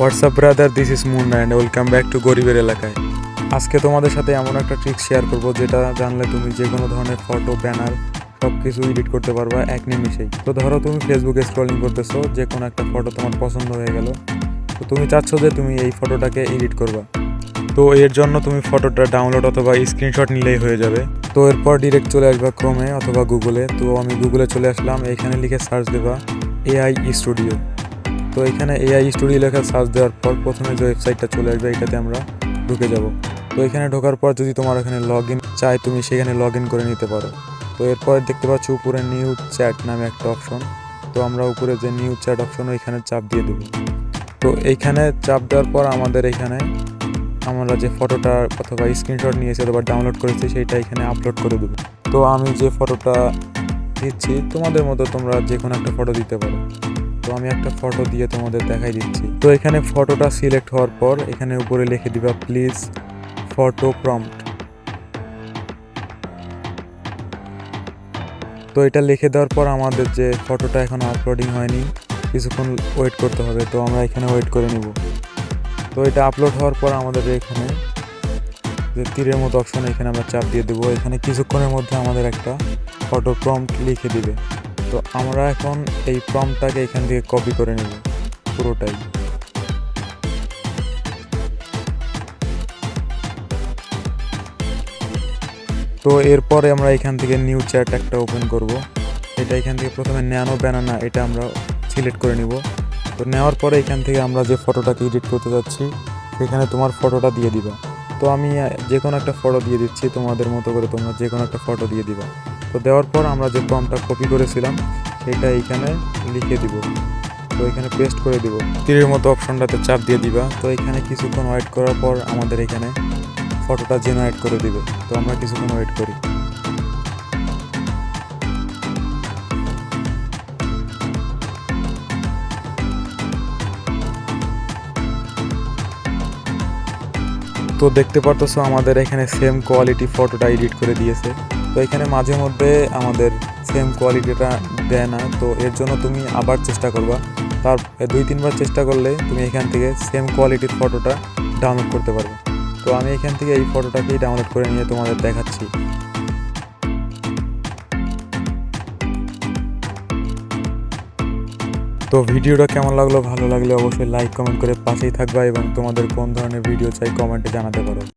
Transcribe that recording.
WhatsApp brother, this is Munna and welcome back to গরিবের এলাকায়। আজকে তোমাদের সাথে এমন একটা ট্রিক শেয়ার করব যেটা জানলে তুমি যে কোনো ধরনের ফটো, ব্যানার সব কিছু এডিট করতে পারবা এক নিমিষেই। তো ধরো তুমি ফেসবুকে স্ক্রলিং করতেছো, যে কোনো একটা ফটো তোমার পছন্দ হয়ে গেল, তো তুমি চাচ্ছ যে তুমি এই ফটোটাকে এডিট করবা। তো এর জন্য তুমি ফটোটা ডাউনলোড অথবা স্ক্রিনশট নিলেই হয়ে যাবে। তো এরপর ডিরেক্ট চলে আসবা ক্রোমে অথবা গুগলে। তো আমি গুগলে চলে আসলাম, এখানে লিখে সার্চ দেবা এআই স্টুডিও। তো এখানে এআই স্টুডিও লেখা সার্চ দেওয়ার পর প্রথমে যে ওয়েবসাইটটা চলে আসবে এটাতে আমরা ঢুকে যাব। তো এখানে ঢোকার পর যদি তোমার এখানে লগ ইন চাই তুমি সেখানে লগ ইন করে নিতে পারো। তো এরপর দেখতে পাচ্ছ উপরে নিউ চ্যাট নামে একটা অপশন। তো আমরা উপরে যে নিউ চ্যাট অপশন ওইখানে চাপ দিয়ে দেবো। তো এইখানে চাপ দেওয়ার পর আমাদের এখানে আমরা যে ফটোটা অথবা স্ক্রিনশট নিয়েছি অথবা ডাউনলোড করেছি সেইটা এখানে আপলোড করে দেবো। তো আমি যে ফটোটা দিচ্ছি তোমাদের মতো তোমরা যে কোনো একটা ফটো দিতে পারো। তো আমি একটা ফটো দিয়ে তোমাদের দেখাই দিচ্ছি। তো এখানে ফটোটা সিলেক্ট হওয়ার পর এখানে উপরে লিখে দিবা প্লিজ ফটো প্রম্পট। তো এটা লিখে দেওয়ার পর আমাদের যে ফটোটা এখন আপলোডিং হয়নি, কিছুক্ষণ ওয়েট করতে হবে। তো আমরা এখানে ওয়েট করে নিব। তো এটা আপলোড হওয়ার পর আমাদের এখানে যে তীরের মতো অপশন এখানে আমরা চাপ দিয়ে দেবো। এখানে কিছুক্ষণের মধ্যে আমাদের একটা ফটো প্রম্পট লিখে দিবে। তো আমরা এখন এই প্রম্পটটাকে এখান থেকে কপি করে নেব পুরোটাই। তো এরপরে আমরা এখান থেকে নিউ চ্যাট একটা ওপেন করব। এটা এখান থেকে প্রথমে ন্যানো ব্যানানা এটা আমরা সিলেক্ট করে নিব। তো নেওয়ার পরে এখান থেকে আমরা যে ফটোটাকে এডিট করতে যাচ্ছি সেখানে তোমার ফটোটা দিয়ে দিবা। তো আমি যে কোনো একটা ফটো দিয়ে দিচ্ছি, তোমাদের মতো করে তোমরা যে কোনো একটা ফটো দিয়ে দিবা। তো দেওয়ার পর আমরা যে প্রম্পটটা কপি করেছিলাম সেটা এইখানে লিখে দিব। তো এখানে পেস্ট করে দিব। তীরের মতো অপশনটাতে চাপ দিয়ে দিবা। তো এখানে কিছুক্ষণ ওয়েট করার পর আমাদের এখানে ফটোটা জেনারেট করে দিবে। তো আমরা কিছুক্ষণ ওয়েট করি। তো দেখতে পারতেছো আমাদের এখানে সেম কোয়ালিটি ফটোটা এডিট করে দিয়েছে। তো এখানে মাঝে মধ্যে আমাদের সেম কোয়ালিটিটা দেয় না, তো এর জন্য তুমি আবার চেষ্টা করবা। তার 2-3বার চেষ্টা করলে তুমি এখান থেকে সেম কোয়ালিটির ফটোটা ডাউনলোড করতে পারবে। তো আমি এখান থেকে এই ফটোটাকেই ডাউনলোড করে নিয়ে তোমাদের দেখাচ্ছি। তো ভিডিওটা কেমন লাগলো, ভালো লাগলে অবশ্যই লাইক কমেন্ট করে পাশেই থাকবা এবং তোমাদের কোন ধরনের ভিডিও চাই কমেন্টে জানাতে পারো।